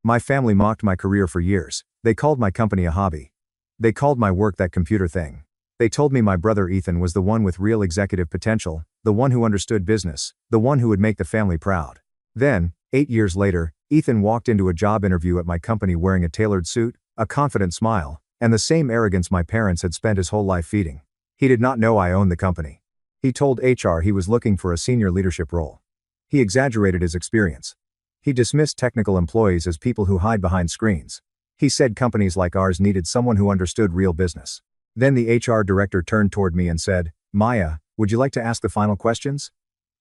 My family mocked my career for years. They called my company a hobby. They called my work that computer thing. They told me my brother Ethan was the one with real executive potential, the one who understood business, the one who would make the family proud. Then, 8 years later, Ethan walked into a job interview at my company wearing a tailored suit, a confident smile, and the same arrogance my parents had spent his whole life feeding. He did not know I owned the company. He told HR he was looking for a senior leadership role. He exaggerated his experience. He dismissed technical employees as people who hide behind screens. He said companies like ours needed someone who understood real business. Then the HR director turned toward me and said, "Maya, would you like to ask the final questions?"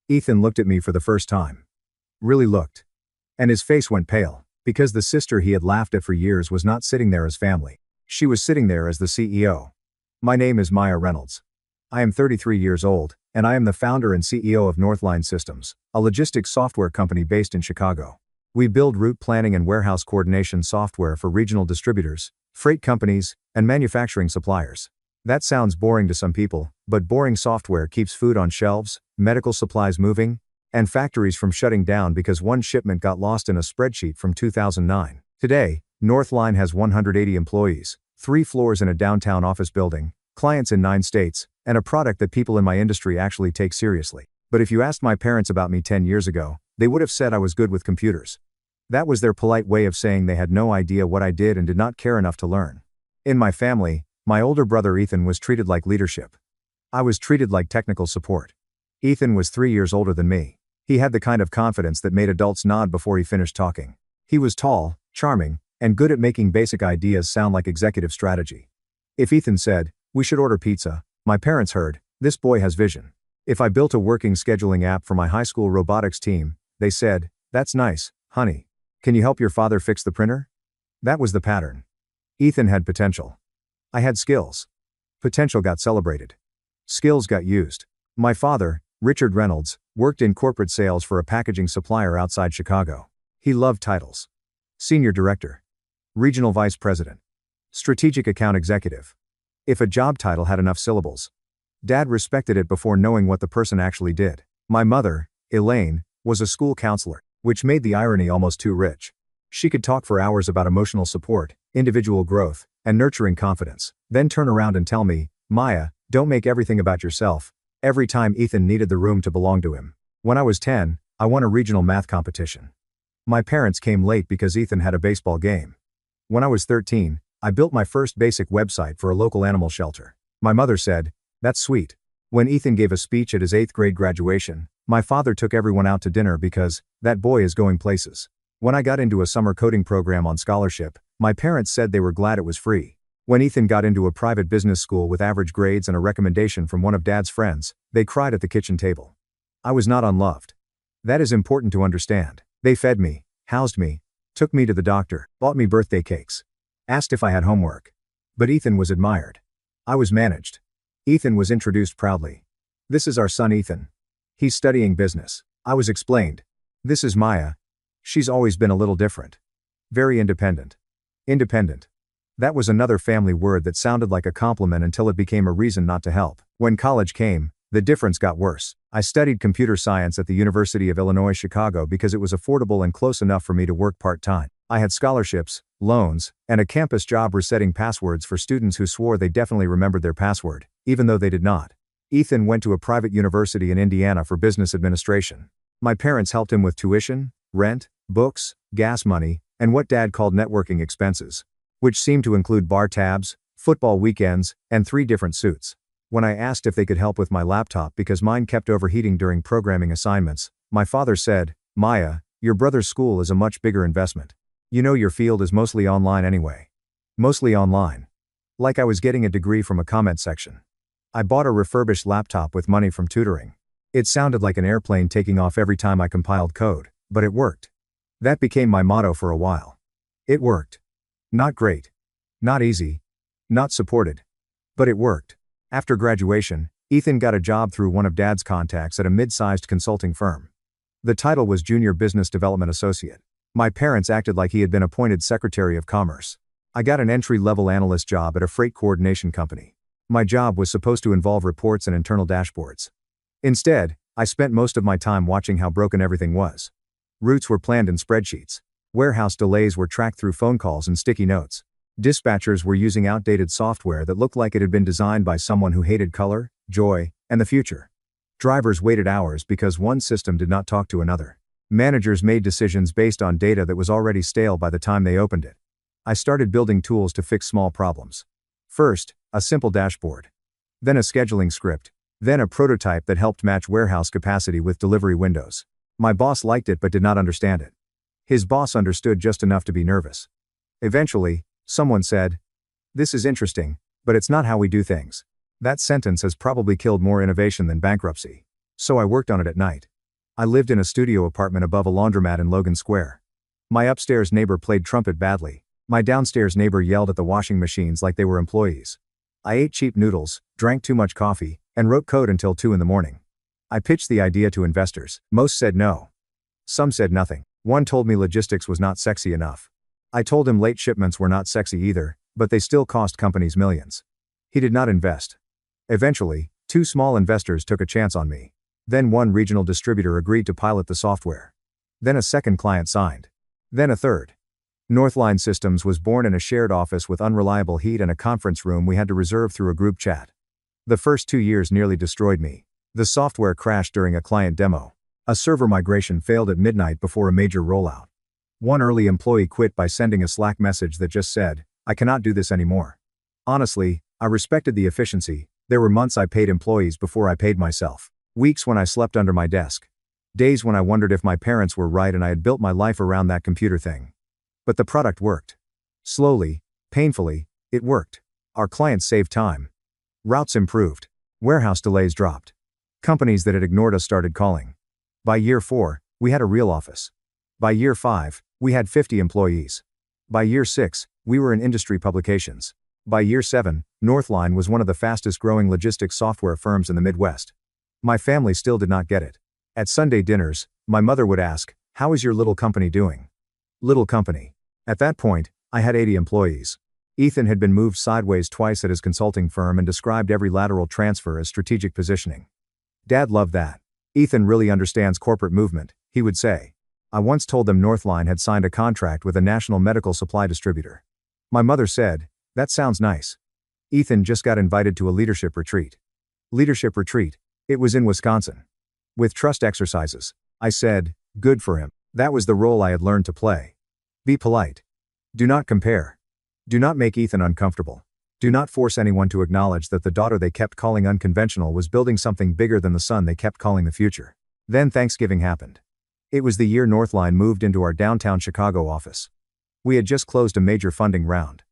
Ethan looked at me for the first time. Really looked. And his face went pale, because the sister he had laughed at for years was not sitting there as family. She was sitting there as the CEO. My name is Maya Reynolds. I am 33 years old, and I am the founder and CEO of Northline Systems, a logistics software company based in Chicago. We build route planning and warehouse coordination software for regional distributors, freight companies, and manufacturing suppliers. That sounds boring to some people, but boring software keeps food on shelves, medical supplies moving, and factories from shutting down because one shipment got lost in a spreadsheet from 2009. Today, Northline has 180 employees, 3 floors in a downtown office building, clients in 9 states, and a product that people in my industry actually take seriously. But if you asked my parents about me 10 years ago, they would have said I was good with computers. That was their polite way of saying they had no idea what I did and did not care enough to learn. In my family, my older brother Ethan was treated like leadership. I was treated like technical support. Ethan was 3 years older than me. He had the kind of confidence that made adults nod before he finished talking. He was tall, charming, and good at making basic ideas sound like executive strategy. If Ethan said, "We should order pizza," my parents heard, "This boy has vision." If I built a working scheduling app for my high school robotics team, they said, "That's nice, honey. Can you help your father fix the printer?" That was the pattern. Ethan had potential. I had skills. Potential got celebrated. Skills got used. My father, Richard Reynolds, worked in corporate sales for a packaging supplier outside Chicago. He loved titles. Senior Director. Regional Vice President. Strategic Account Executive. If a job title had enough syllables. Dad respected it before knowing what the person actually did. My mother, Elaine, was a school counselor, which made the irony almost too rich. She could talk for hours about emotional support, individual growth, and nurturing confidence, then turn around and tell me, "Maya, don't make everything about yourself," every time Ethan needed the room to belong to him. When I was 10, I won a regional math competition. My parents came late because Ethan had a baseball game. When I was 13, I built my first basic website for a local animal shelter. My mother said, "That's sweet." When Ethan gave a speech at his 8th grade graduation, my father took everyone out to dinner because, "That boy is going places." When I got into a summer coding program on scholarship, my parents said they were glad it was free. When Ethan got into a private business school with average grades and a recommendation from one of Dad's friends, they cried at the kitchen table. I was not unloved. That is important to understand. They fed me, housed me, took me to the doctor, bought me birthday cakes, asked if I had homework. But Ethan was admired. I was managed. Ethan was introduced proudly. "This is our son Ethan. He's studying business." I was explained. "This is Maya. She's always been a little different. Very independent." Independent. That was another family word that sounded like a compliment until it became a reason not to help. When college came, the difference got worse. I studied computer science at the University of Illinois Chicago because it was affordable and close enough for me to work part-time. I had scholarships, loans, and a campus job resetting passwords for students who swore they definitely remembered their password, even though they did not. Ethan went to a private university in Indiana for business administration. My parents helped him with tuition, rent, books, gas money, and what Dad called networking expenses, which seemed to include bar tabs, football weekends, and 3 different suits. When I asked if they could help with my laptop because mine kept overheating during programming assignments, my father said, "Maya, your brother's school is a much bigger investment. You know your field is mostly online anyway." Mostly online. Like I was getting a degree from a comment section. I bought a refurbished laptop with money from tutoring. It sounded like an airplane taking off every time I compiled code, but it worked. That became my motto for a while. It worked. Not great. Not easy. Not supported. But it worked. After graduation, Ethan got a job through one of Dad's contacts at a mid-sized consulting firm. The title was Junior Business Development Associate. My parents acted like he had been appointed Secretary of Commerce. I got an entry-level analyst job at a freight coordination company. My job was supposed to involve reports and internal dashboards. Instead, I spent most of my time watching how broken everything was. Routes were planned in spreadsheets. Warehouse delays were tracked through phone calls and sticky notes. Dispatchers were using outdated software that looked like it had been designed by someone who hated color, joy, and the future. Drivers waited hours because one system did not talk to another. Managers made decisions based on data that was already stale by the time they opened it. I started building tools to fix small problems. First, a simple dashboard. Then a scheduling script. Then a prototype that helped match warehouse capacity with delivery windows. My boss liked it but did not understand it. His boss understood just enough to be nervous. Eventually, someone said, "This is interesting, but it's not how we do things." That sentence has probably killed more innovation than bankruptcy. So I worked on it at night. I lived in a studio apartment above a laundromat in Logan Square. My upstairs neighbor played trumpet badly. My downstairs neighbor yelled at the washing machines like they were employees. I ate cheap noodles, drank too much coffee, and wrote code until 2 in the morning. I pitched the idea to investors. Most said no. Some said nothing. One told me logistics was not sexy enough. I told him late shipments were not sexy either, but they still cost companies millions. He did not invest. Eventually, 2 small investors took a chance on me. Then one regional distributor agreed to pilot the software. Then a second client signed. Then a third. Northline Systems was born in a shared office with unreliable heat and a conference room we had to reserve through a group chat. The first 2 years nearly destroyed me. The software crashed during a client demo. A server migration failed at midnight before a major rollout. One early employee quit by sending a Slack message that just said, "I cannot do this anymore." Honestly, I respected the efficiency. There were months I paid employees before I paid myself. Weeks when I slept under my desk. Days when I wondered if my parents were right and I had built my life around that computer thing. But the product worked. Slowly, painfully, it worked. Our clients saved time. Routes improved. Warehouse delays dropped. Companies that had ignored us started calling. By year 4, we had a real office. By year 5, we had 50 employees. By year 6, we were in industry publications. By year 7, Northline was one of the fastest growing logistics software firms in the Midwest. My family still did not get it. At Sunday dinners, my mother would ask, "How is your little company doing?" Little company. At that point, I had 80 employees. Ethan had been moved sideways twice at his consulting firm and described every lateral transfer as strategic positioning. Dad loved that. "Ethan really understands corporate movement," he would say. I once told them Northline had signed a contract with a national medical supply distributor. My mother said, "That sounds nice." Ethan just got invited to a leadership retreat. Leadership retreat. It was in Wisconsin. With trust exercises. I said, "Good for him." That was the role I had learned to play. Be polite. Do not compare. Do not make Ethan uncomfortable. Do not force anyone to acknowledge that the daughter they kept calling unconventional was building something bigger than the son they kept calling the future. Then Thanksgiving happened. It was the year Northline moved into our downtown Chicago office. We had just closed a major funding round.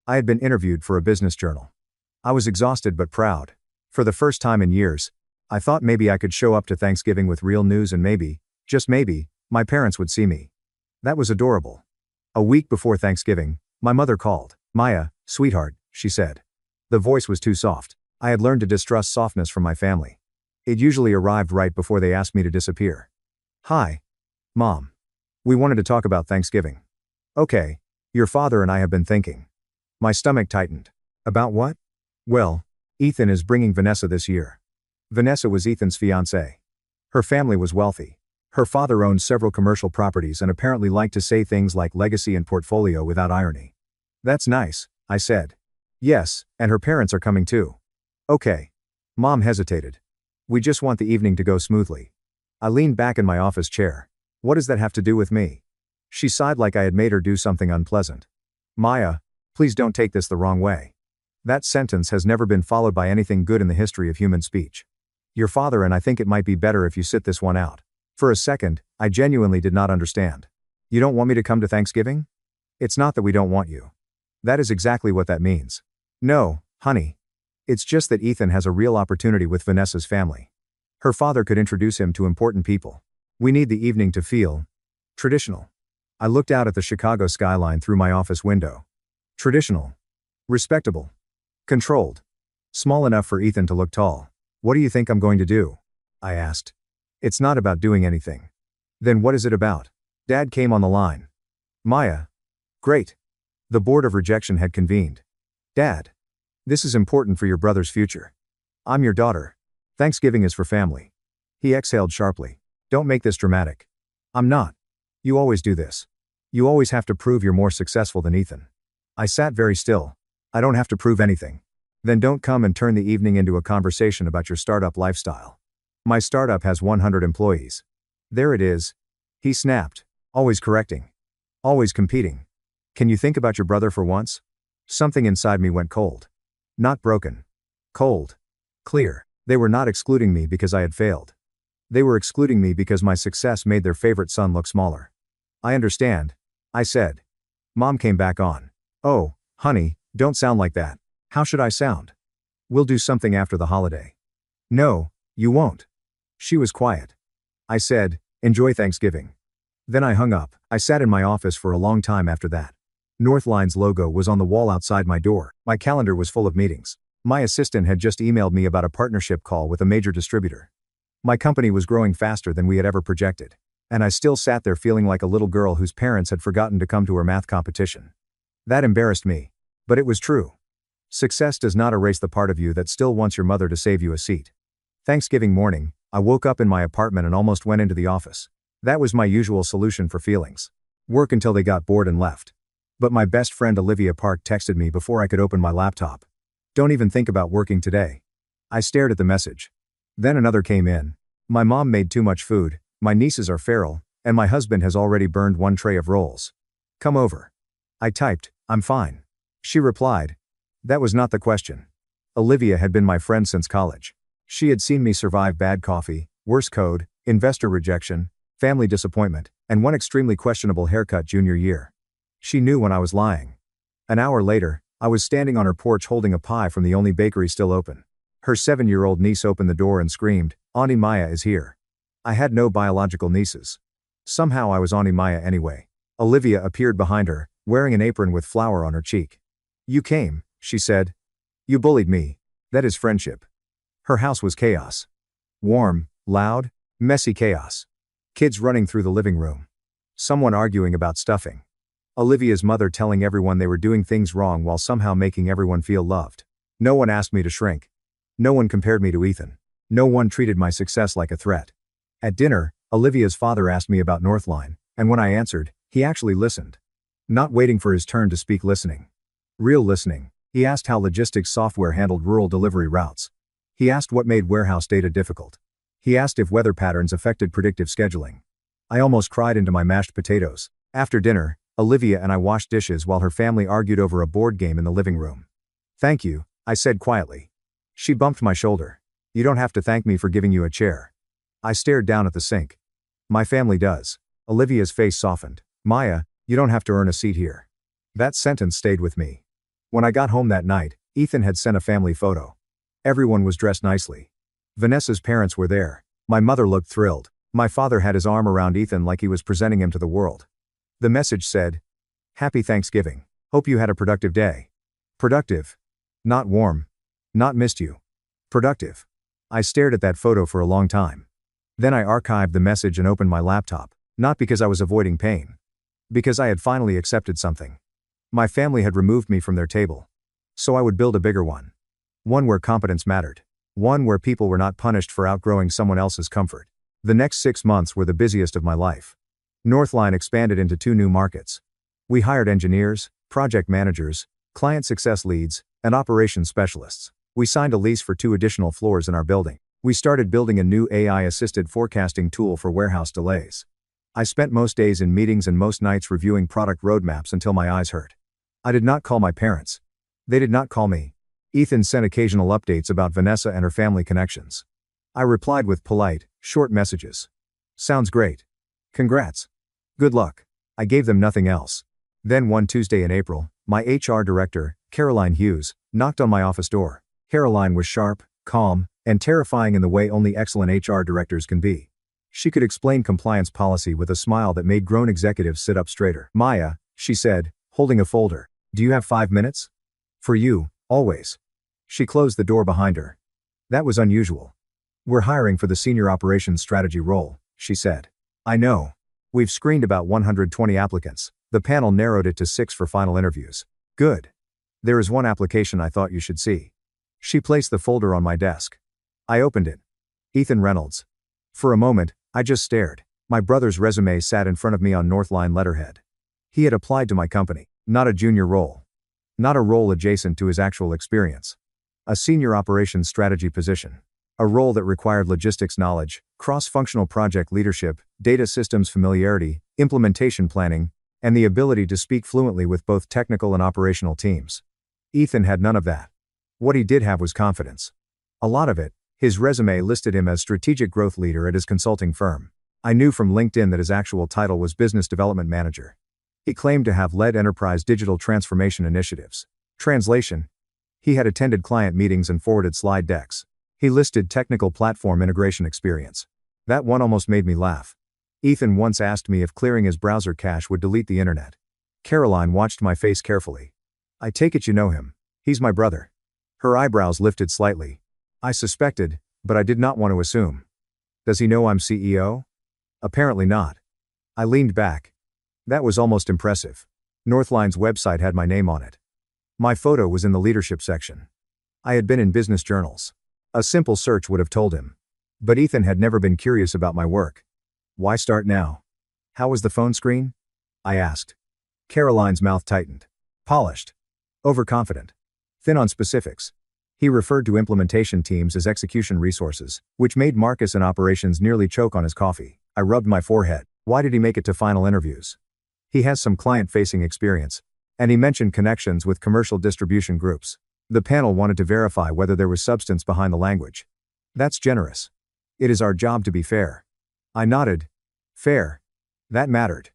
I had been interviewed for a business journal. I was exhausted but proud. For the first time in years, I thought maybe I could show up to Thanksgiving with real news and maybe, just maybe, my parents would see me. That was adorable. A week before Thanksgiving, my mother called. "Maya, sweetheart," she said. The voice was too soft. I had learned to distrust softness from my family. It usually arrived right before they asked me to disappear. "Hi, Mom. We wanted to talk about Thanksgiving." "Okay. Your father and I have been thinking." My stomach tightened. "About what?" "Well, Ethan is bringing Vanessa this year." Vanessa was Ethan's fiancée. Her family was wealthy. Her father owned several commercial properties and apparently liked to say things like legacy and portfolio without irony. "That's nice," I said. "Yes, and her parents are coming too." "Okay." Mom hesitated. "We just want the evening to go smoothly." I leaned back in my office chair. "What does that have to do with me?" She sighed like I had made her do something unpleasant. "Maya, please don't take this the wrong way. That sentence has never been followed by anything good in the history of human speech. Your father and I think it might be better if you sit this one out." For a second, I genuinely did not understand. "You don't want me to come to Thanksgiving?" "It's not that we don't want you. That is exactly what that means." "No, honey. It's just that Ethan has a real opportunity with Vanessa's family. Her father could introduce him to important people. We need the evening to feel traditional." I looked out at the Chicago skyline through my office window. Traditional. Respectable. Controlled. Small enough for Ethan to look tall. "What do you think I'm going to do?" I asked. "It's not about doing anything." "Then what is it about?" Dad came on the line. "Maya." "Great." The board of rejection had convened. "Dad. This is important for your brother's future. I'm your daughter. Thanksgiving is for family." He exhaled sharply. "Don't make this dramatic." "I'm not. You always do this. You always have to prove you're more successful than Ethan. I sat very still. I don't have to prove anything. Then don't come and turn the evening into a conversation about your startup lifestyle. My startup has 100 employees. There it is. He snapped. Always correcting. Always competing. Can you think about your brother for once? Something inside me went cold. Not broken. Cold. Clear. They were not excluding me because I had failed. They were excluding me because my success made their favorite son look smaller. I understand, I said. Mom came back on. Oh, honey, don't sound like that. How should I sound? We'll do something after the holiday. No, you won't. She was quiet. I said, enjoy Thanksgiving. Then I hung up. I sat in my office for a long time after that. Northline's logo was on the wall outside my door. My calendar was full of meetings. My assistant had just emailed me about a partnership call with a major distributor. My company was growing faster than we had ever projected. And I still sat there feeling like a little girl whose parents had forgotten to come to her math competition. That embarrassed me. But it was true. Success does not erase the part of you that still wants your mother to save you a seat. Thanksgiving morning, I woke up in my apartment and almost went into the office. That was my usual solution for feelings. Work until they got bored and left. But my best friend Olivia Park texted me before I could open my laptop. Don't even think about working today. I stared at the message. Then another came in. My mom made too much food, my nieces are feral, and my husband has already burned one tray of rolls. Come over. I typed, I'm fine. She replied. That was not the question. Olivia had been my friend since college. She had seen me survive bad coffee, worse code, investor rejection, family disappointment, and one extremely questionable haircut junior year. She knew when I was lying. An hour later, I was standing on her porch holding a pie from the only bakery still open. Her 7-year-old niece opened the door and screamed, Auntie Maya is here. I had no biological nieces. Somehow I was Auntie Maya anyway. Olivia appeared behind her, wearing an apron with flour on her cheek. You came, she said. You bullied me. That is friendship. Her house was chaos. Warm, loud, messy chaos. Kids running through the living room. Someone arguing about stuffing. Olivia's mother telling everyone they were doing things wrong while somehow making everyone feel loved. No one asked me to shrink. No one compared me to Ethan. No one treated my success like a threat. At dinner, Olivia's father asked me about Northline, and when I answered, he actually listened. Not waiting for his turn to speak, listening. Real listening. He asked how logistics software handled rural delivery routes. He asked what made warehouse data difficult. He asked if weather patterns affected predictive scheduling. I almost cried into my mashed potatoes. After dinner, Olivia and I washed dishes while her family argued over a board game in the living room. Thank you, I said quietly. She bumped my shoulder. You don't have to thank me for giving you a chair. I stared down at the sink. My family does. Olivia's face softened. Maya, you don't have to earn a seat here. That sentence stayed with me. When I got home that night, Ethan had sent a family photo. Everyone was dressed nicely. Vanessa's parents were there. My mother looked thrilled. My father had his arm around Ethan like he was presenting him to the world. The message said, Happy Thanksgiving. Hope you had a productive day. Productive. Not warm. Not missed you. Productive. I stared at that photo for a long time. Then I archived the message and opened my laptop, not because I was avoiding pain. Because I had finally accepted something. My family had removed me from their table. So I would build a bigger one. One where competence mattered. One where people were not punished for outgrowing someone else's comfort. The next 6 months were the busiest of my life. Northline expanded into 2 new markets. We hired engineers, project managers, client success leads, and operations specialists. We signed a lease for 2 additional floors in our building. We started building a new AI-assisted forecasting tool for warehouse delays. I spent most days in meetings and most nights reviewing product roadmaps until my eyes hurt. I did not call my parents. They did not call me. Ethan sent occasional updates about Vanessa and her family connections. I replied with polite, short messages. Sounds great. Congrats. Good luck. I gave them nothing else. Then one Tuesday in April, my HR director, Caroline Hughes, knocked on my office door. Caroline was sharp, calm, and terrifying in the way only excellent HR directors can be. She could explain compliance policy with a smile that made grown executives sit up straighter. Maya, she said, holding a folder, do you have 5 minutes? For you, always. She closed the door behind her. That was unusual. We're hiring for the senior operations strategy role, she said. I know. We've screened about 120 applicants. The panel narrowed it to 6 for final interviews. Good. There is one application I thought you should see. She placed the folder on my desk. I opened it. Ethan Reynolds. For a moment, I just stared. My brother's resume sat in front of me on Northline letterhead. He had applied to my company, not a junior role. Not a role adjacent to his actual experience. A senior operations strategy position. A role that required logistics knowledge, cross-functional project leadership, data systems familiarity, implementation planning, and the ability to speak fluently with both technical and operational teams. Ethan had none of that. What he did have was confidence. A lot of it. His resume listed him as strategic growth leader at his consulting firm. I knew from LinkedIn that his actual title was business development manager. He claimed to have led enterprise digital transformation initiatives. Translation: he had attended client meetings and forwarded slide decks. He listed technical platform integration experience. That one almost made me laugh. Ethan once asked me if clearing his browser cache would delete the internet. Caroline watched my face carefully. I take it you know him. He's my brother. Her eyebrows lifted slightly. I suspected, but I did not want to assume. Does he know I'm CEO? Apparently not. I leaned back. That was almost impressive. Northline's website had my name on it. My photo was in the leadership section. I had been in business journals. A simple search would have told him. But Ethan had never been curious about my work. Why start now? How was the phone screen? I asked. Caroline's mouth tightened. Polished. Overconfident. Thin on specifics. He referred to implementation teams as execution resources, which made Marcus in operations nearly choke on his coffee. I rubbed my forehead. Why did he make it to final interviews? He has some client-facing experience. And he mentioned connections with commercial distribution groups. The panel wanted to verify whether there was substance behind the language. That's generous. It is our job to be fair. I nodded. Fair. That mattered.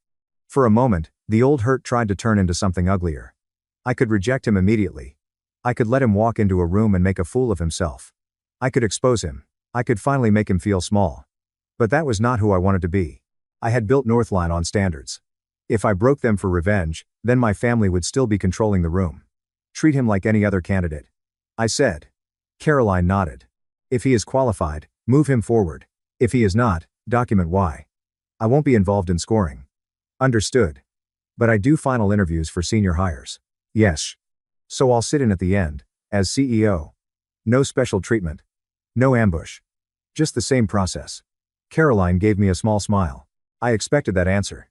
For a moment, the old hurt tried to turn into something uglier. I could reject him immediately. I could let him walk into a room and make a fool of himself. I could expose him. I could finally make him feel small. But that was not who I wanted to be. I had built Northline on standards. If I broke them for revenge, then my family would still be controlling the room. Treat him like any other candidate, I said. Caroline nodded. If he is qualified, move him forward. If he is not, document why. I won't be involved in scoring. Understood. But I do final interviews for senior hires. Yes. So I'll sit in at the end, as CEO. No special treatment. No ambush. Just the same process. Caroline gave me a small smile. I expected that answer.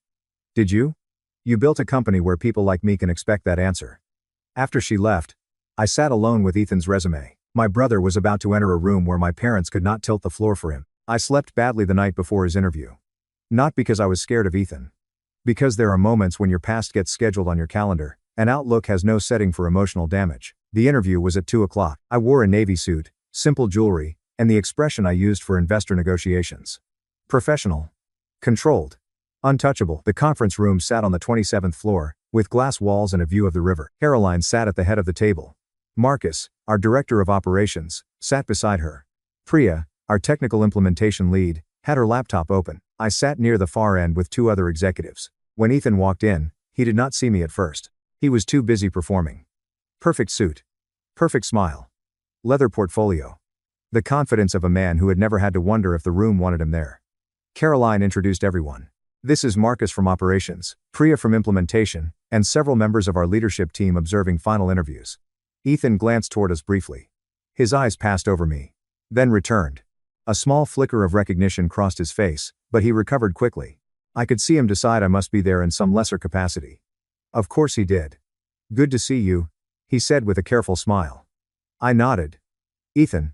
Did you? You built a company where people like me can expect that answer. After she left, I sat alone with Ethan's resume. My brother was about to enter a room where my parents could not tilt the floor for him. I slept badly the night before his interview. Not because I was scared of Ethan. Because there are moments when your past gets scheduled on your calendar, and Outlook has no setting for emotional damage. The interview was at 2 o'clock. I wore a navy suit, simple jewelry, and the expression I used for investor negotiations. Professional. Controlled. Untouchable. The conference room sat on the 27th floor, with glass walls and a view of the river. Caroline sat at the head of the table. Marcus, our director of operations, sat beside her. Priya, our technical implementation lead, had her laptop open. I sat near the far end with 2 other executives. When Ethan walked in, he did not see me at first. He was too busy performing. Perfect suit. Perfect smile. Leather portfolio. The confidence of a man who had never had to wonder if the room wanted him there. Caroline introduced everyone. This is Marcus from operations, Priya from implementation, and several members of our leadership team observing final interviews. Ethan glanced toward us briefly. His eyes passed over me. Then returned. A small flicker of recognition crossed his face, but he recovered quickly. I could see him decide I must be there in some lesser capacity. Of course he did. Good to see you, he said with a careful smile. I nodded. Ethan.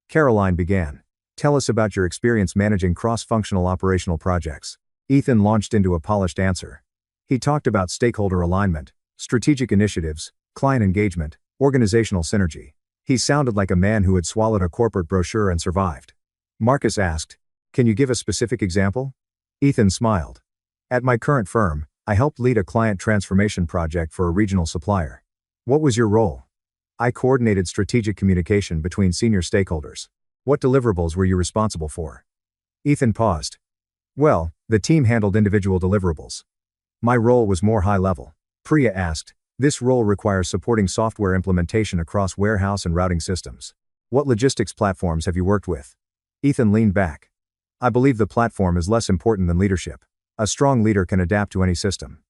Caroline began. Tell us about your experience managing cross-functional operational projects. Ethan launched into a polished answer. He talked about stakeholder alignment, strategic initiatives, client engagement, organizational synergy. He sounded like a man who had swallowed a corporate brochure and survived. Marcus asked, "Can you give a specific example?" Ethan smiled. At my current firm, I helped lead a client transformation project for a regional supplier. What was your role? I coordinated strategic communication between senior stakeholders. What deliverables were you responsible for? Ethan paused. Well, the team handled individual deliverables. My role was more high level. Priya asked, this role requires supporting software implementation across warehouse and routing systems. What logistics platforms have you worked with? Ethan leaned back. I believe the platform is less important than leadership. A strong leader can adapt to any system.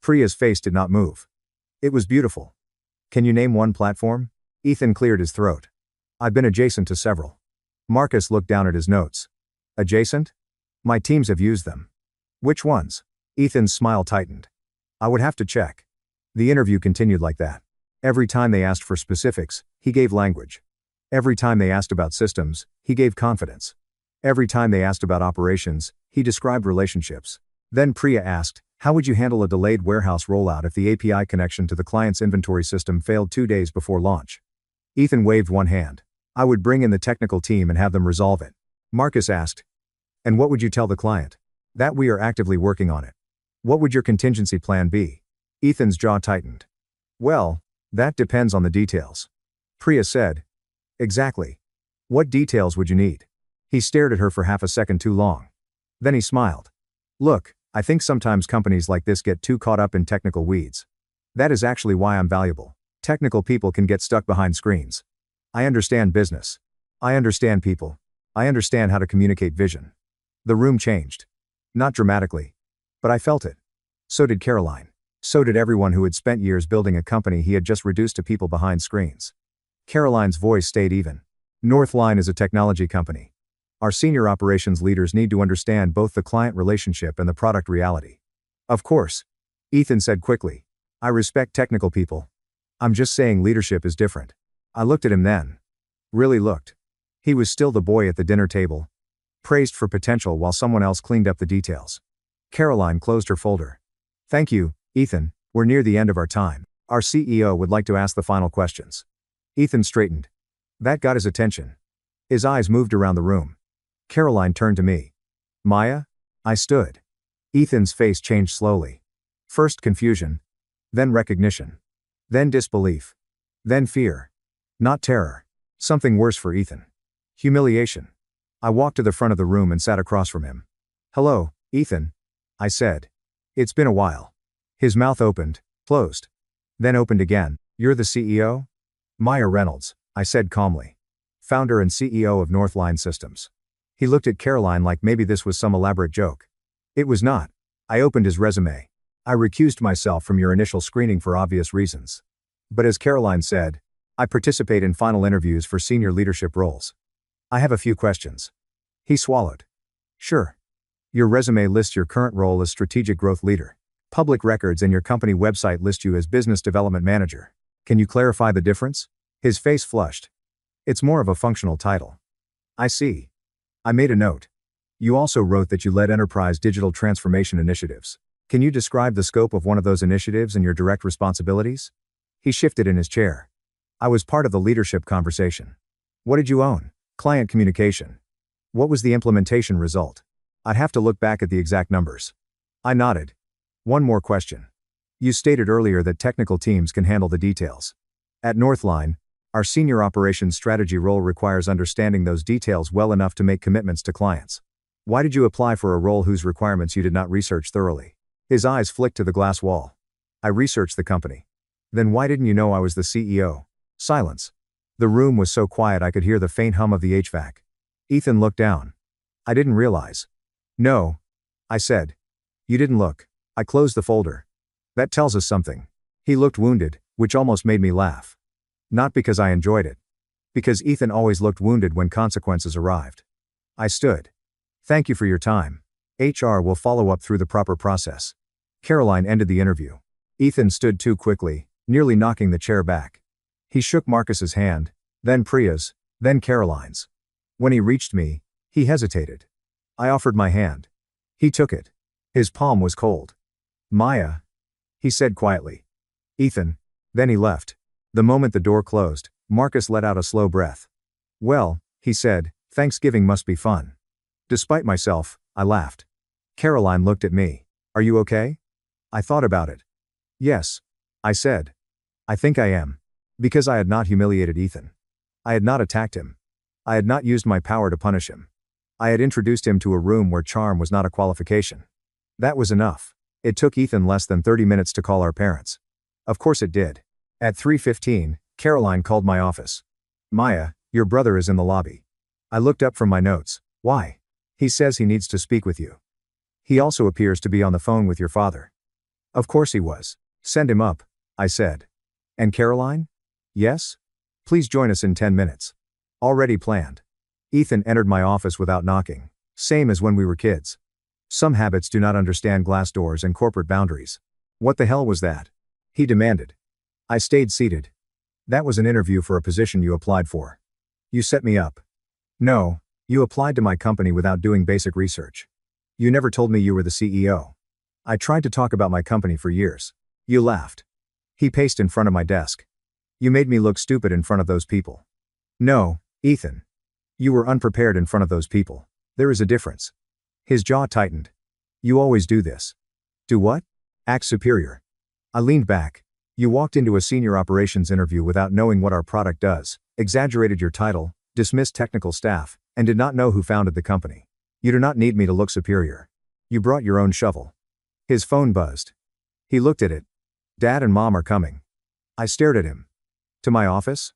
Priya's face did not move. It was beautiful. Can you name one platform? Ethan cleared his throat. I've been adjacent to several. Marcus looked down at his notes. Adjacent? My teams have used them. Which ones? Ethan's smile tightened. I would have to check. The interview continued like that. Every time they asked for specifics, he gave language. Every time they asked about systems, he gave confidence. Every time they asked about operations, he described relationships. Then Priya asked, how would you handle a delayed warehouse rollout if the API connection to the client's inventory system failed 2 days before launch? Ethan waved one hand. I would bring in the technical team and have them resolve it. Marcus asked, and what would you tell the client? That we are actively working on it. What would your contingency plan be? Ethan's jaw tightened. Well, that depends on the details. Priya said. Exactly. What details would you need? He stared at her for half a second too long. Then he smiled. Look, I think sometimes companies like this get too caught up in technical weeds. That is actually why I'm valuable. Technical people can get stuck behind screens. I understand business. I understand people. I understand how to communicate vision. The room changed. Not dramatically. But I felt it. So did Caroline. So did everyone who had spent years building a company he had just reduced to people behind screens. Caroline's voice stayed even. Northline is a technology company. Our senior operations leaders need to understand both the client relationship and the product reality. Of course. Ethan said quickly. I respect technical people. I'm just saying leadership is different. I looked at him then. Really looked. He was still the boy at the dinner table. Praised for potential while someone else cleaned up the details. Caroline closed her folder. Thank you, Ethan, we're near the end of our time. Our CEO would like to ask the final questions. Ethan straightened. That got his attention. His eyes moved around the room. Caroline turned to me. Maya? I stood. Ethan's face changed slowly. First confusion. Then recognition. Then disbelief. Then fear. Not terror. Something worse for Ethan. Humiliation. I walked to the front of the room and sat across from him. Hello, Ethan. I said. It's been a while. His mouth opened, closed. Then opened again. You're the CEO? Maya Reynolds, I said calmly. Founder and CEO of Northline Systems. He looked at Caroline like maybe this was some elaborate joke. It was not. I opened his resume. I recused myself from your initial screening for obvious reasons. But as Caroline said, I participate in final interviews for senior leadership roles. I have a few questions. He swallowed. Sure. Your resume lists your current role as strategic growth leader. Public records and your company website list you as business development manager. Can you clarify the difference? His face flushed. It's more of a functional title. I see. I made a note. You also wrote that you led enterprise digital transformation initiatives. Can you describe the scope of one of those initiatives and your direct responsibilities? He shifted in his chair. I was part of the leadership conversation. What did you own? Client communication. What was the implementation result? I'd have to look back at the exact numbers. I nodded. One more question. You stated earlier that technical teams can handle the details. At Northline, our senior operations strategy role requires understanding those details well enough to make commitments to clients. Why did you apply for a role whose requirements you did not research thoroughly? His eyes flicked to the glass wall. I researched the company. Then why didn't you know I was the CEO? Silence. The room was so quiet I could hear the faint hum of the HVAC. Ethan looked down. I didn't realize. No. I said. You didn't look. I closed the folder. That tells us something. He looked wounded, which almost made me laugh. Not because I enjoyed it. Because Ethan always looked wounded when consequences arrived. I stood. Thank you for your time. HR will follow up through the proper process. Caroline ended the interview. Ethan stood too quickly, nearly knocking the chair back. He shook Marcus's hand, then Priya's, then Caroline's. When he reached me, he hesitated. I offered my hand. He took it. His palm was cold. Maya, he said quietly. Ethan. Then he left. The moment the door closed, Marcus let out a slow breath. Well, he said, Thanksgiving must be fun. Despite myself, I laughed. Caroline looked at me. Are you okay? I thought about it. Yes. I said. I think I am. Because I had not humiliated Ethan. I had not attacked him. I had not used my power to punish him. I had introduced him to a room where charm was not a qualification. That was enough. It took Ethan less than 30 minutes to call our parents. Of course it did. At 3:15, Caroline called my office. Maya, your brother is in the lobby. I looked up from my notes. Why? He says he needs to speak with you. He also appears to be on the phone with your father. Of course he was. Send him up, I said. And Caroline? Yes? Please join us in 10 minutes. Already planned. Ethan entered my office without knocking. Same as when we were kids. Some habits do not understand glass doors and corporate boundaries. What the hell was that? He demanded. I stayed seated. That was an interview for a position you applied for. You set me up. No, you applied to my company without doing basic research. You never told me you were the CEO. I tried to talk about my company for years. You laughed. He paced in front of my desk. You made me look stupid in front of those people. No, Ethan. You were unprepared in front of those people. There is a difference. His jaw tightened. You always do this. Do what? Act superior. I leaned back. You walked into a senior operations interview without knowing what our product does, exaggerated your title, dismissed technical staff, and did not know who founded the company. You do not need me to look superior. You brought your own shovel. His phone buzzed. He looked at it. Dad and Mom are coming. I stared at him. To my office?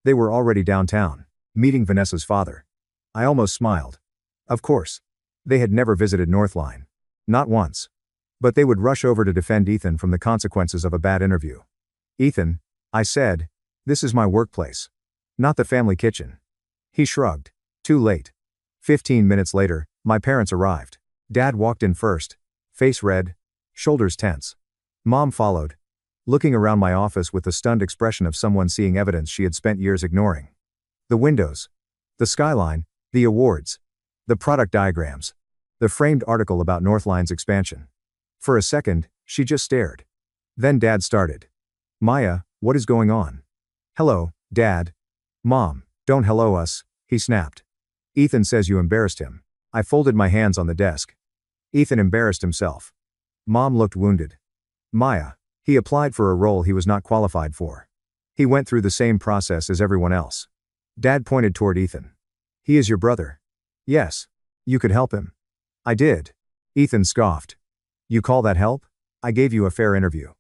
They were already downtown, meeting Vanessa's father. I almost smiled. Of course. They had never visited Northline. Not once. But they would rush over to defend Ethan from the consequences of a bad interview. Ethan, I said, this is my workplace. Not the family kitchen. He shrugged. Too late. 15 minutes later, my parents arrived. Dad walked in first. Face red. Shoulders tense. Mom followed. Looking around my office with the stunned expression of someone seeing evidence she had spent years ignoring. The windows. The skyline. The awards. The product diagrams. The framed article about Northline's expansion. For a second, she just stared. Then Dad started. Maya, what is going on? Hello, Dad. Mom, don't hello us, he snapped. Ethan says you embarrassed him. I folded my hands on the desk. Ethan embarrassed himself. Mom looked wounded. Maya, he applied for a role he was not qualified for. He went through the same process as everyone else. Dad pointed toward Ethan. He is your brother. Yes. You could help him. I did. Ethan scoffed. You call that help? I gave you a fair interview.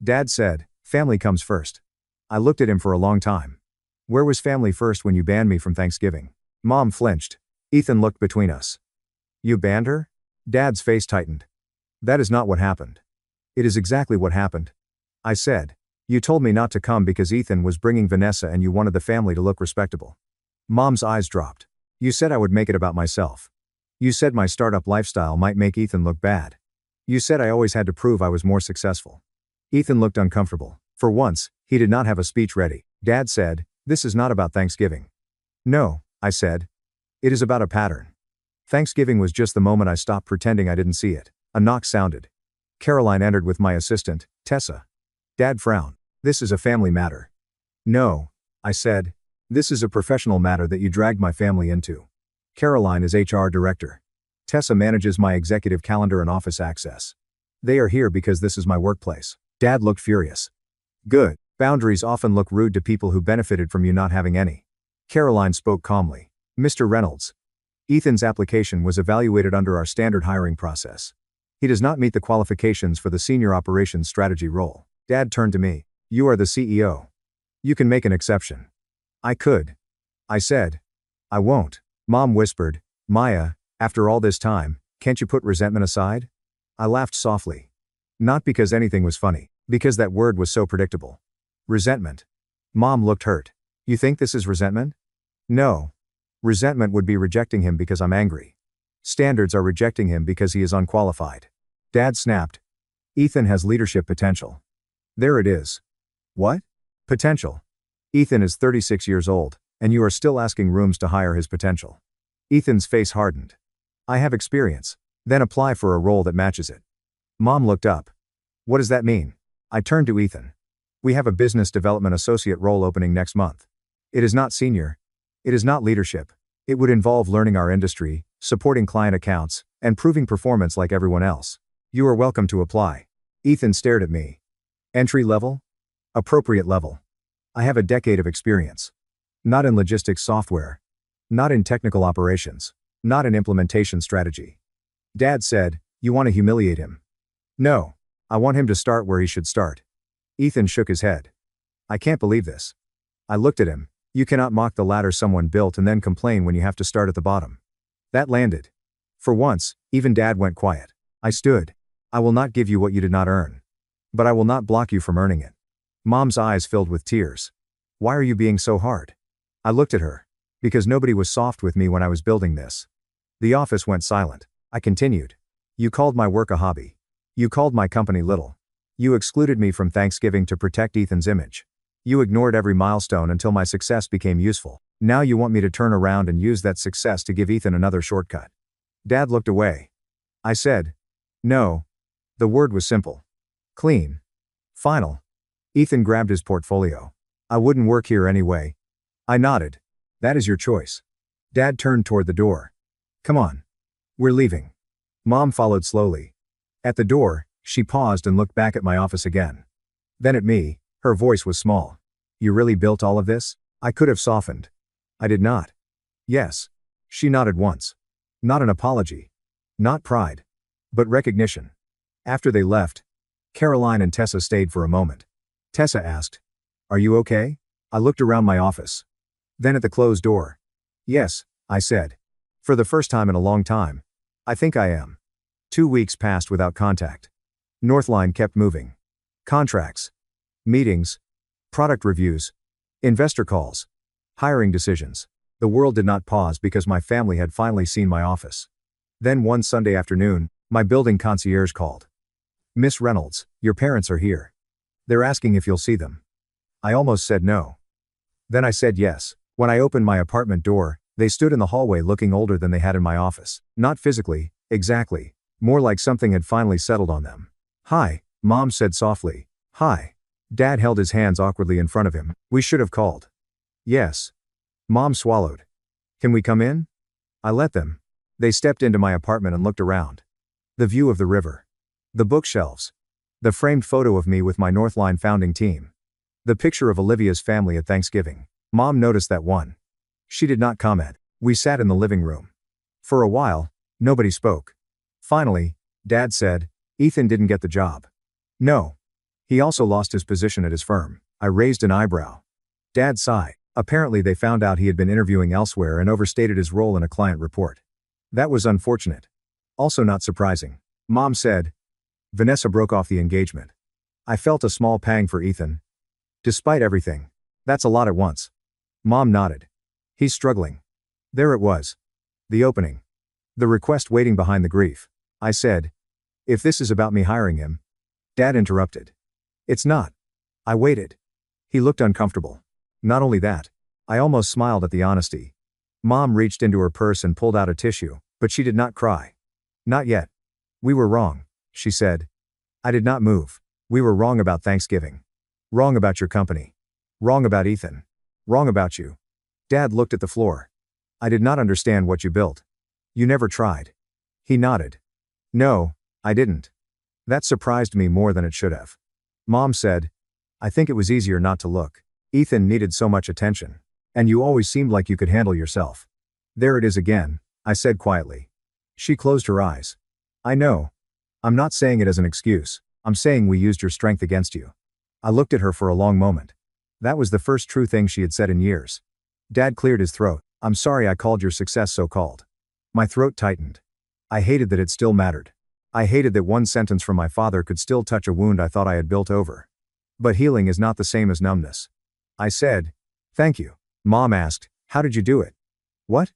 Dad said, family comes first. I looked at him for a long time. Where was family first when you banned me from Thanksgiving? Mom flinched. Ethan looked between us. You banned her? Dad's face tightened. That is not what happened. It is exactly what happened. I said. You told me not to come because Ethan was bringing Vanessa and you wanted the family to look respectable. Mom's eyes dropped. You said I would make it about myself. You said my startup lifestyle might make Ethan look bad. You said I always had to prove I was more successful. Ethan looked uncomfortable. For once, he did not have a speech ready. Dad said, this is not about Thanksgiving. No, I said. It is about a pattern. Thanksgiving was just the moment I stopped pretending I didn't see it. A knock sounded. Caroline entered with my assistant, Tessa. Dad frowned. This is a family matter. No, I said. This is a professional matter that you dragged my family into. Caroline is HR director. Tessa manages my executive calendar and office access. They are here because this is my workplace. Dad looked furious. Good. Boundaries often look rude to people who benefited from you not having any. Caroline spoke calmly. Mr. Reynolds. Ethan's application was evaluated under our standard hiring process. He does not meet the qualifications for the senior operations strategy role. Dad turned to me. You are the CEO. You can make an exception. I could. I said. I won't. Mom whispered, Maya, after all this time, can't you put resentment aside? I laughed softly. Not because anything was funny, because that word was so predictable. Resentment. Mom looked hurt. You think this is resentment? No. Resentment would be rejecting him because I'm angry. Standards are rejecting him because he is unqualified. Dad snapped. Ethan has leadership potential. There it is. What? Potential. Ethan is 36 years old, and you are still asking rooms to hire his potential. Ethan's face hardened. I have experience. Then apply for a role that matches it. Mom looked up. What does that mean? I turned to Ethan. We have a business development associate role opening next month. It is not senior. It is not leadership. It would involve learning our industry, supporting client accounts, and proving performance like everyone else. You are welcome to apply. Ethan stared at me. Entry level? Appropriate level. I have a decade of experience. Not in logistics software. Not in technical operations. Not in implementation strategy. Dad said, you want to humiliate him. No. I want him to start where he should start. Ethan shook his head. I can't believe this. I looked at him. You cannot mock the ladder someone built and then complain when you have to start at the bottom. That landed. For once, even Dad went quiet. I stood. I will not give you what you did not earn. But I will not block you from earning it. Mom's eyes filled with tears. Why are you being so hard? I looked at her. Because nobody was soft with me when I was building this. The office went silent. I continued. You called my work a hobby. You called my company little. You excluded me from Thanksgiving to protect Ethan's image. You ignored every milestone until my success became useful. Now you want me to turn around and use that success to give Ethan another shortcut. Dad looked away. I said, no. The word was simple. Clean. Final. Ethan grabbed his portfolio. I wouldn't work here anyway. I nodded. That is your choice. Dad turned toward the door. Come on. We're leaving. Mom followed slowly. At the door, she paused and looked back at my office again. Then at me, her voice was small. You really built all of this? I could have softened. I did not. Yes. She nodded once. Not an apology. Not pride. But recognition. After they left, Caroline and Tessa stayed for a moment. Tessa asked, are you okay? I looked around my office. Then at the closed door. Yes, I said. For the first time in a long time. I think I am. 2 weeks passed without contact. Northline kept moving. Contracts. Meetings. Product reviews. Investor calls. Hiring decisions. The world did not pause because my family had finally seen my office. Then one Sunday afternoon, my building concierge called. Miss Reynolds, your parents are here. They're asking if you'll see them. I almost said no. Then I said yes. When I opened my apartment door, they stood in the hallway looking older than they had in my office. Not physically, exactly. More like something had finally settled on them. Hi, Mom said softly. Hi. Dad held his hands awkwardly in front of him. We should have called. Yes. Mom swallowed. Can we come in? I let them. They stepped into my apartment and looked around. The view of the river. The bookshelves. The framed photo of me with my Northline founding team. The picture of Olivia's family at Thanksgiving. Mom noticed that one. She did not comment. We sat in the living room. For a while, nobody spoke. Finally, Dad said, Ethan didn't get the job. No. He also lost his position at his firm. I raised an eyebrow. Dad sighed. Apparently they found out he had been interviewing elsewhere and overstated his role in a client report. That was unfortunate. Also not surprising. Mom said. Vanessa broke off the engagement. I felt a small pang for Ethan. Despite everything. That's a lot at once. Mom nodded. He's struggling. There it was. The opening. The request waiting behind the grief. I said. If this is about me hiring him. Dad interrupted. It's not. I waited. He looked uncomfortable. Not only that. I almost smiled at the honesty. Mom reached into her purse and pulled out a tissue, but she did not cry. Not yet. We were wrong, she said. I did not move. We were wrong about Thanksgiving. Wrong about your company. Wrong about Ethan. Wrong about you. Dad looked at the floor. I did not understand what you built. You never tried. He nodded. No, I didn't. That surprised me more than it should have. Mom said. I think it was easier not to look. Ethan needed so much attention. And you always seemed like you could handle yourself. There it is again, I said quietly. She closed her eyes. I know. I'm not saying it as an excuse. I'm saying we used your strength against you. I looked at her for a long moment. That was the first true thing she had said in years. Dad cleared his throat. I'm sorry I called your success so-called. My throat tightened. I hated that it still mattered. I hated that one sentence from my father could still touch a wound I thought I had built over. But healing is not the same as numbness. I said. Thank you. Mom asked, how did you do it? What?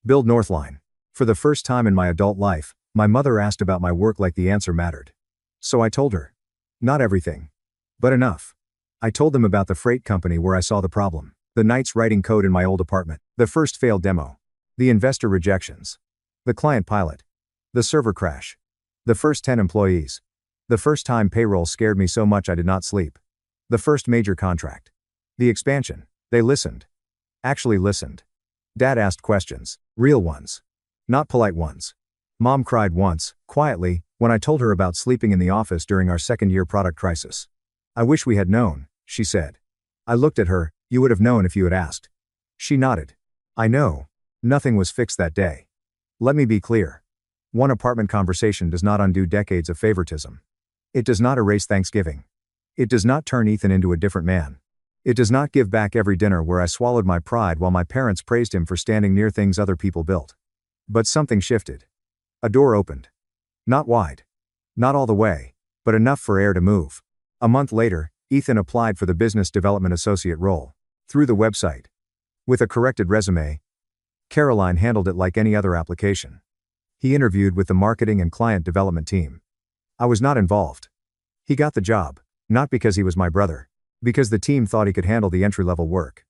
Build Northline. For the first time in my adult life, my mother asked about my work like the answer mattered. So I told her. Not everything. But enough. I told them about the freight company where I saw the problem. The nights writing code in my old apartment. The first failed demo. The investor rejections. The client pilot. The server crash. The first 10 employees. The first time payroll scared me so much I did not sleep. The first major contract. The expansion. They listened. Actually listened. Dad asked questions. Real ones. Not polite ones. Mom cried once, quietly, when I told her about sleeping in the office during our second-year product crisis. I wish we had known, she said. I looked at her. You would have known if you had asked. She nodded. I know. Nothing was fixed that day. Let me be clear. One apartment conversation does not undo decades of favoritism. It does not erase Thanksgiving. It does not turn Ethan into a different man. It does not give back every dinner where I swallowed my pride while my parents praised him for standing near things other people built. But something shifted. A door opened. Not wide. Not all the way, but enough for air to move. A month later, Ethan applied for the business development associate role. Through the website. With a corrected resume. Caroline handled it like any other application. He interviewed with the marketing and client development team. I was not involved. He got the job. Not because he was my brother. Because the team thought he could handle the entry-level work.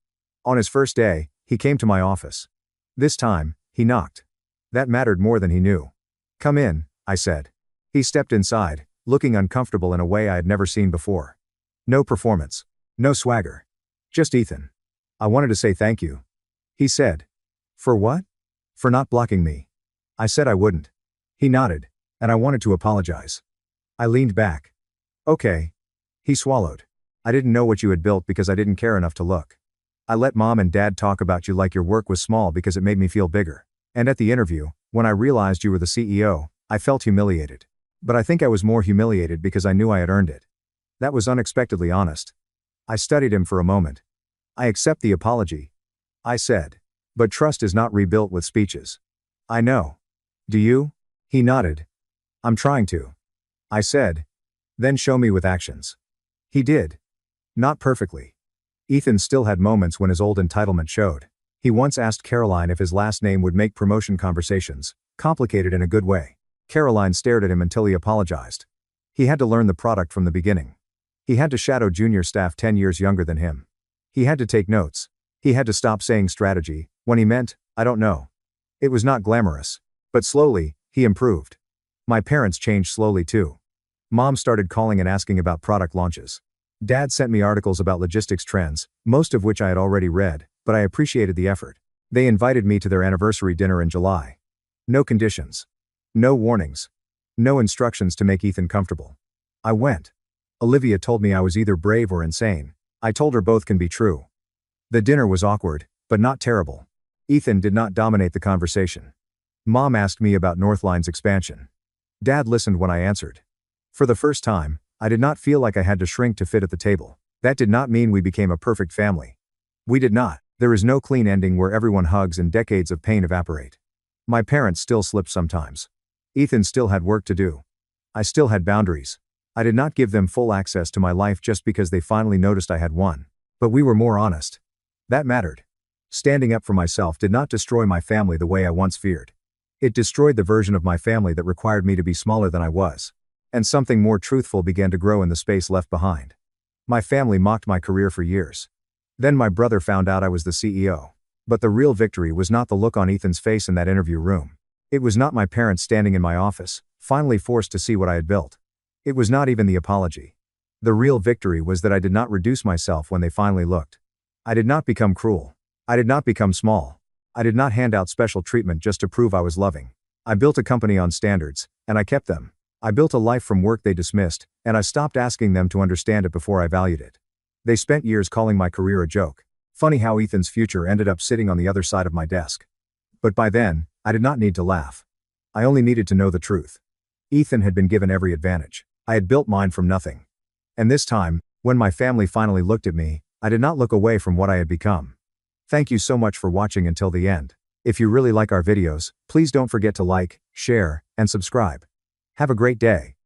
On his first day, he came to my office. This time, he knocked. That mattered more than he knew. "Come in," I said. He stepped inside, looking uncomfortable in a way I had never seen before. No performance. No swagger. Just Ethan. "I wanted to say thank you," he said. "For what?" "For not blocking me." I said I wouldn't. He nodded, and I wanted to apologize. I leaned back. "Okay." He swallowed. "I didn't know what you had built because I didn't care enough to look. I let mom and dad talk about you like your work was small because it made me feel bigger. And at the interview, when I realized you were the CEO, I felt humiliated. But I think I was more humiliated because I knew I had earned it." That was unexpectedly honest. I studied him for a moment. "I accept the apology," I said. "But trust is not rebuilt with speeches." "I know. Do you?" He nodded. "I'm trying to," I said. "Then show me with actions." He did. Not perfectly. Ethan still had moments when his old entitlement showed. He once asked Caroline if his last name would make promotion conversations complicated in a good way. Caroline stared at him until he apologized. He had to learn the product from the beginning. He had to shadow junior staff 10 years younger than him. He had to take notes. He had to stop saying strategy when he meant, "I don't know." It was not glamorous. But slowly, he improved. My parents changed slowly too. Mom started calling and asking about product launches. Dad sent me articles about logistics trends, most of which I had already read, but I appreciated the effort. They invited me to their anniversary dinner in July. No conditions. No warnings. No instructions to make Ethan comfortable. I went. Olivia told me I was either brave or insane. I told her both can be true. The dinner was awkward, but not terrible. Ethan did not dominate the conversation. Mom asked me about Northline's expansion. Dad listened when I answered. For the first time, I did not feel like I had to shrink to fit at the table. That did not mean we became a perfect family. We did not. There is no clean ending where everyone hugs and decades of pain evaporate. My parents still slipped sometimes. Ethan still had work to do. I still had boundaries. I did not give them full access to my life just because they finally noticed I had one. But we were more honest. That mattered. Standing up for myself did not destroy my family the way I once feared. It destroyed the version of my family that required me to be smaller than I was. And something more truthful began to grow in the space left behind. My family mocked my career for years. Then my brother found out I was the CEO. But the real victory was not the look on Ethan's face in that interview room. It was not my parents standing in my office, finally forced to see what I had built. It was not even the apology. The real victory was that I did not reduce myself when they finally looked. I did not become cruel. I did not become small. I did not hand out special treatment just to prove I was loving. I built a company on standards, and I kept them. I built a life from work they dismissed, and I stopped asking them to understand it before I valued it. They spent years calling my career a joke. Funny how Ethan's future ended up sitting on the other side of my desk. But by then, I did not need to laugh. I only needed to know the truth. Ethan had been given every advantage. I had built mine from nothing. And this time, when my family finally looked at me, I did not look away from what I had become. Thank you so much for watching until the end. If you really like our videos, please don't forget to like, share, and subscribe. Have a great day.